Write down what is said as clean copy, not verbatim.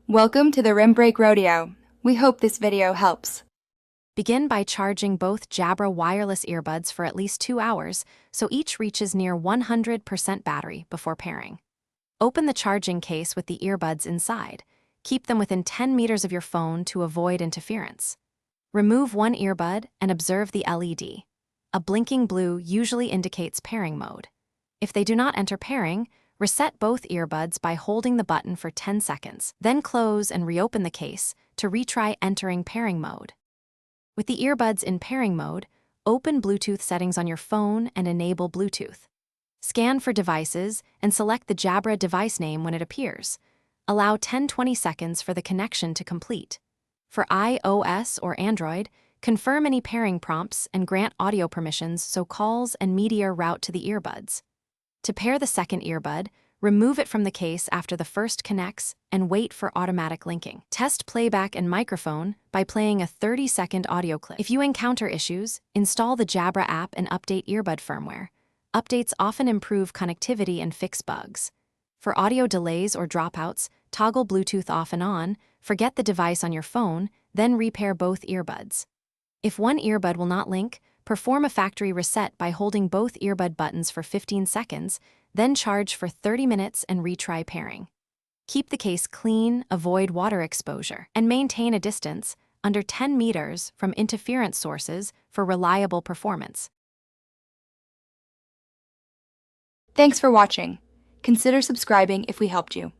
Welcome to the Rim Break Rodeo. We hope this video helps. Begin by charging both Jabra wireless earbuds for at least 2 hours, so each reaches near 100% battery before pairing. Open the charging case with the earbuds inside. Keep them within 10 meters of your phone to avoid interference. Remove one earbud and observe the LED. A blinking blue usually indicates pairing mode. If they do not enter pairing, reset both earbuds by holding the button for 10 seconds, then close and reopen the case to retry entering pairing mode. With the earbuds in pairing mode, open Bluetooth settings on your phone and enable Bluetooth. Scan for devices and select the Jabra device name when it appears. Allow 10-20 seconds for the connection to complete. For iOS or Android, confirm any pairing prompts and grant audio permissions so calls and media route to the earbuds. To pair the second earbud, remove it from the case after the first connects and wait for automatic linking. Test playback and microphone by playing a 30-second audio clip. If you encounter issues, install the Jabra app and update earbud firmware. Updates often improve connectivity and fix bugs. For audio delays or dropouts, toggle Bluetooth off and on, forget the device on your phone, then repair both earbuds. If one earbud will not link, perform a factory reset by holding both earbud buttons for 15 seconds, then charge for 30 minutes and retry pairing. Keep the case clean, avoid water exposure, and maintain a distance under 10 meters from interference sources for reliable performance. Thanks for watching. Consider subscribing if we helped you.